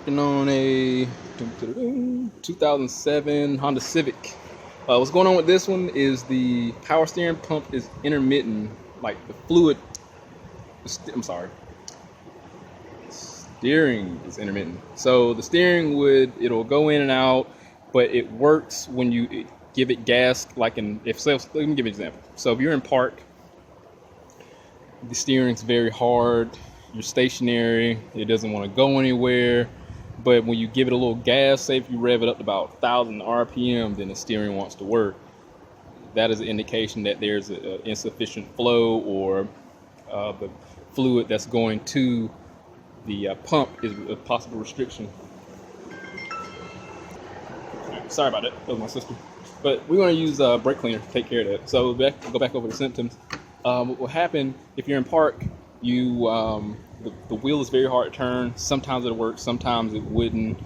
On a 2007 Honda Civic. What's going on with this one is the power steering pump is intermittent, like the fluid. I'm sorry, steering is intermittent. So the steering it'll go in and out, but it works when you give it gas. Like let me give you an example. So if you're in park, the steering's very hard. You're stationary. It doesn't want to go anywhere. But when you give it a little gas, say if you rev it up to about 1,000 RPM, then the steering wants to work. That is an indication that there's an insufficient flow, or the fluid that's going to the pump is a possible restriction. Sorry about that. That was my sister. But we're going to use brake cleaner to take care of that. So go back over the symptoms. What will happen if you're in park? The wheel is very hard to turn. Sometimes it'll work, sometimes it wouldn't.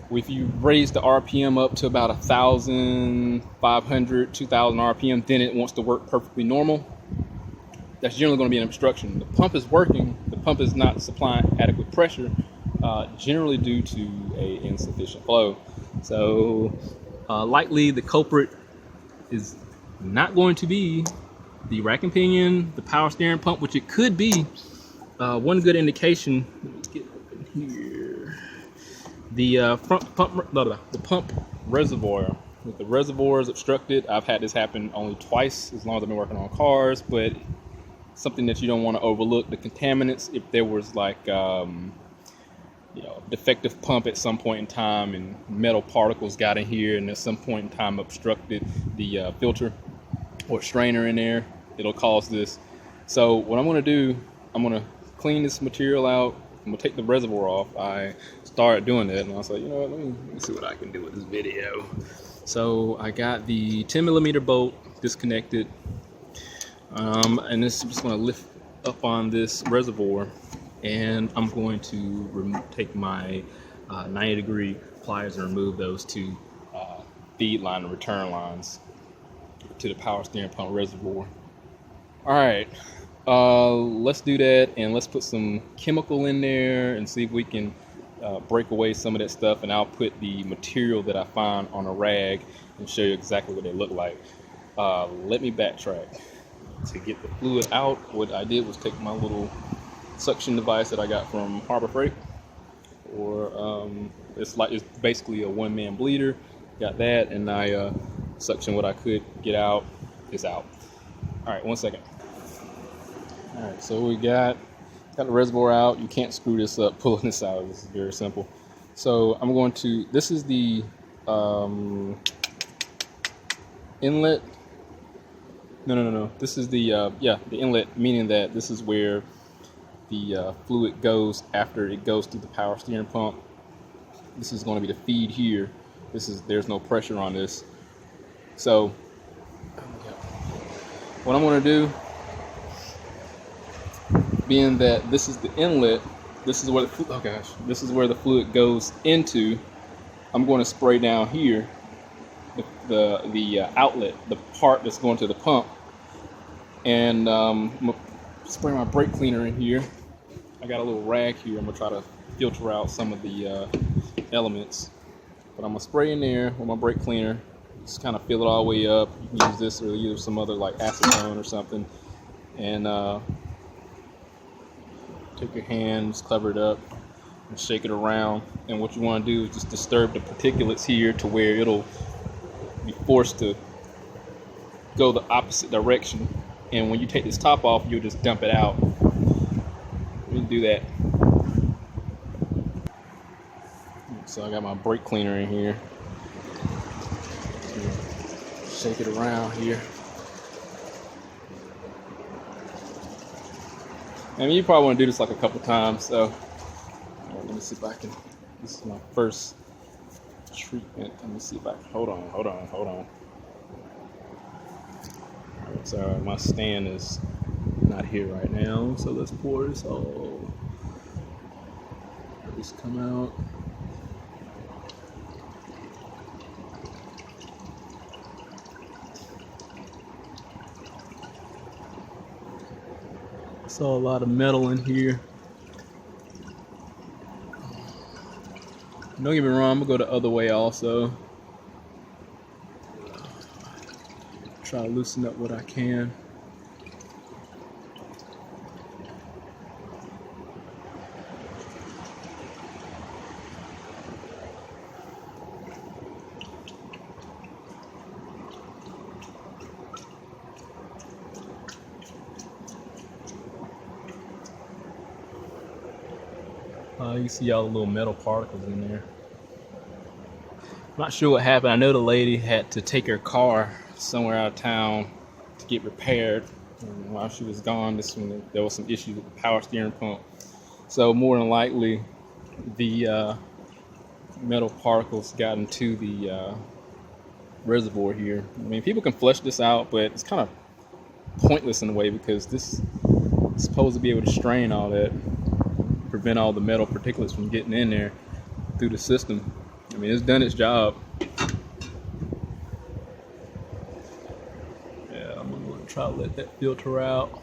If you raise the RPM up to about 1,500, 2,000 RPM, then it wants to work perfectly normal. That's generally going to be an obstruction. The pump is working. The pump is not supplying adequate pressure, generally due to a insufficient flow. So likely the culprit is not going to be the rack and pinion, the power steering pump, which it could be. One good indication, let's get open here. The pump reservoir. If the reservoir is obstructed, I've had this happen only twice as long as I've been working on cars, but something that you don't want to overlook, the contaminants. If there was like defective pump at some point in time and metal particles got in here and at some point in time obstructed the filter or strainer in there, it'll cause this. So what I'm going to do, I'm going to clean this material out. I'm going to take the reservoir off. I started doing that and I was like, you know what, let me see what I can do with this video. So I got the 10mm bolt disconnected, and this is just going to lift up on this reservoir, and I'm going to take my 90-degree pliers and remove those two feed line and return lines to the power steering pump reservoir. All right, let's do that, and let's put some chemical in there and see if we can break away some of that stuff. And I'll put the material that I find on a rag and show you exactly what they look like. Let me backtrack. To get the fluid out, what I did was take my little suction device that I got from Harbor Freight, or it's basically a one-man bleeder. Got that, and I suction what I could get out. It's out. All right, 1 second. All right, so we got the reservoir out. You can't screw this up pulling this out. This is very simple. So I'm going to, this is the inlet. No. This is the the inlet, meaning that this is where the fluid goes after it goes through the power steering pump. This is going to be the feed here. There's no pressure on this. So what I'm going to do, being that this is the inlet, this is where this is where the fluid goes into. I'm going to spray down here the outlet, the part that's going to the pump, and I'm gonna spray my brake cleaner in here. I got a little rag here. I'm gonna try to filter out some of the elements, but I'm gonna spray in there with my brake cleaner. Just kind of fill it all the way up. You can use this or use some other like acetone or something, and take your hands, cover it up, and shake it around. And what you want to do is just disturb the particulates here to where it'll be forced to go the opposite direction. And when you take this top off, you'll just dump it out. Let me do that. So I got my brake cleaner in here. Shake it around here. I mean, you probably want to do this like a couple times. So let me see if I can. This is my first treatment. Let me see if I can. Hold on. Sorry, my stand is not here right now, so let's pour this all. Let this come out. Saw a lot of metal in here. Don't get me wrong, I'm gonna go the other way also. Try to loosen up what I can. You can see all the little metal particles in there. I'm not sure what happened. I know the lady had to take her car somewhere out of town to get repaired. And while she was gone, there was some issues with the power steering pump. So more than likely, the metal particles got into the reservoir here. I mean, people can flush this out, but it's kind of pointless in a way because this is supposed to be able to strain all that, prevent all the metal particulates from getting in there through the system. I mean, it's done its job. Yeah, I'm gonna try to let that filter out.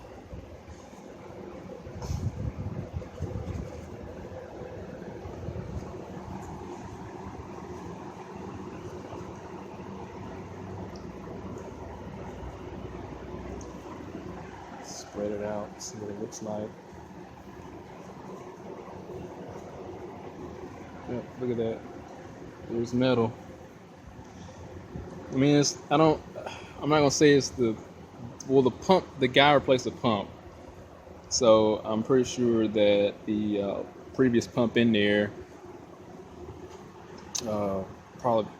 Spread it out, see what it looks like. Yep, look at that. There's metal. I mean, I'm not gonna say it's the pump. The guy replaced the pump, so I'm pretty sure that the previous pump in there probably,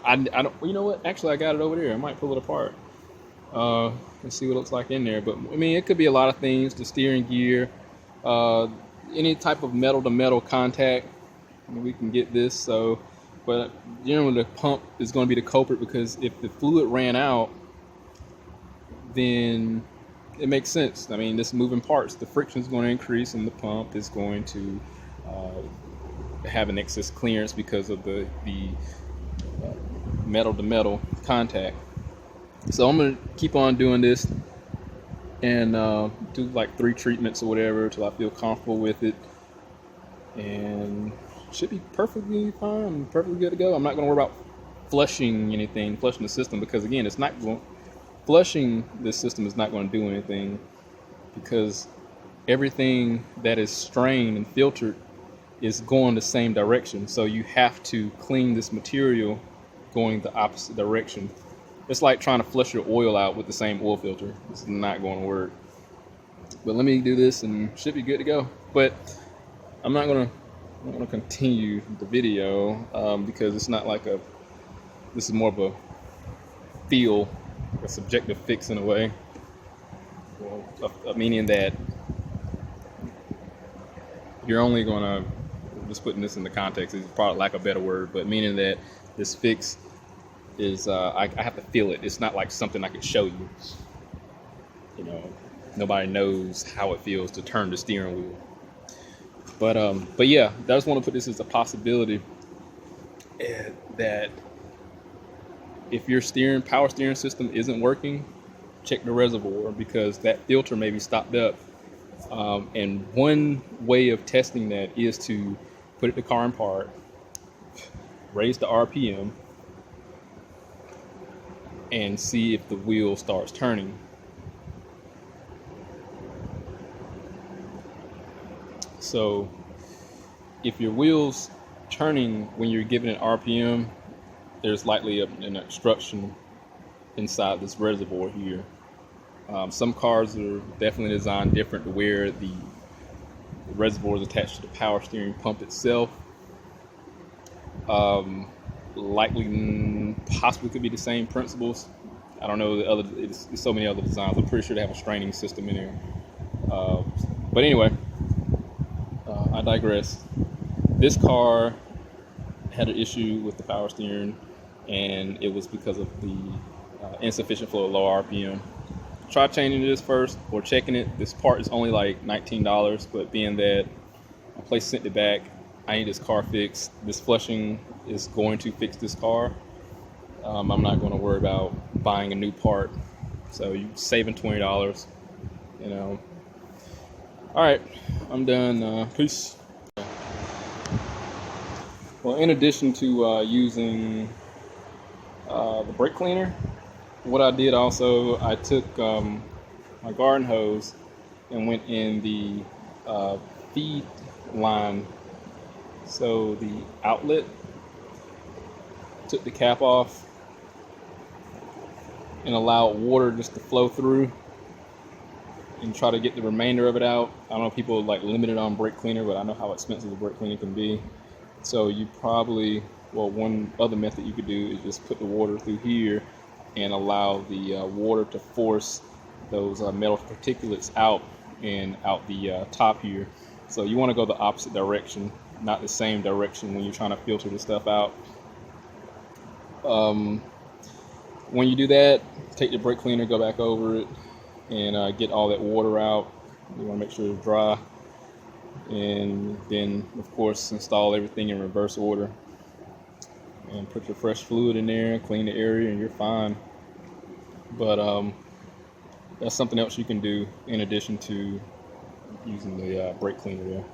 I don't. You know what? Actually, I got it over there. I might pull it apart. Let's see what it looks like in there. But I mean, it could be a lot of things. The steering gear, any type of metal to metal contact. I mean, we can get this. So, but generally the pump is going to be the culprit because if the fluid ran out, then it makes sense. I mean, this moving parts, the friction is going to increase, and the pump is going to have an excess clearance because of the metal to metal contact. So I'm going to keep on doing this and do like 3 treatments or whatever until I feel comfortable with it, and should be perfectly fine, perfectly good to go. I'm not going to worry about flushing the system, because again, flushing this system is not going to do anything, because everything that is strained and filtered is going the same direction. So you have to clean this material going the opposite direction. It's like trying to flush your oil out with the same oil filter. It's not going to work. But let me do this and should be good to go. But I'm not going to continue the video because it's not like this is more of a feel, a subjective fix in a way. Meaning that you're only going to, just putting this in the context is probably lack of a better word, but meaning that this fix is I have to feel it. It's not like something I could show you. Nobody knows how it feels to turn the steering wheel. But yeah, I just want to put this as a possibility that if your power steering system isn't working, check the reservoir, because that filter may be stopped up. And one way of testing that is to put the car in park, raise the RPM, and see if the wheel starts turning. So if your wheel's turning when you're giving it RPM, there's likely an obstruction inside this reservoir here. Some cars are definitely designed different to where the reservoir is attached to the power steering pump itself. Likely, possibly could be the same principles. I don't know there's so many other designs. I'm pretty sure they have a straining system in there. But anyway, I digress. This car had an issue with the power steering, and it was because of the insufficient flow of low RPM. Try changing this first or checking it. This part is only like $19, but being that my place sent it back, I need this car fixed. This flushing is going to fix this car. I'm not going to worry about buying a new part. So you saving $20, All right, I'm done. Peace. Well, in addition to using the brake cleaner, what I did also, I took my garden hose and went in the feed line, so the outlet, took the cap off and allowed water just to flow through and try to get the remainder of it out. I don't know if people like limited on brake cleaner, but I know how expensive the brake cleaner can be. So you probably, well, one other method you could do is just put the water through here and allow the water to force those metal particulates out and out the top here. So you want to go the opposite direction, not the same direction when you're trying to filter the stuff out. When you do that, take the brake cleaner, go back over it, and get all that water out. You want to make sure it's dry, and then of course install everything in reverse order and put your fresh fluid in there, clean the area, and you're fine. But that's something else you can do in addition to using the brake cleaner there.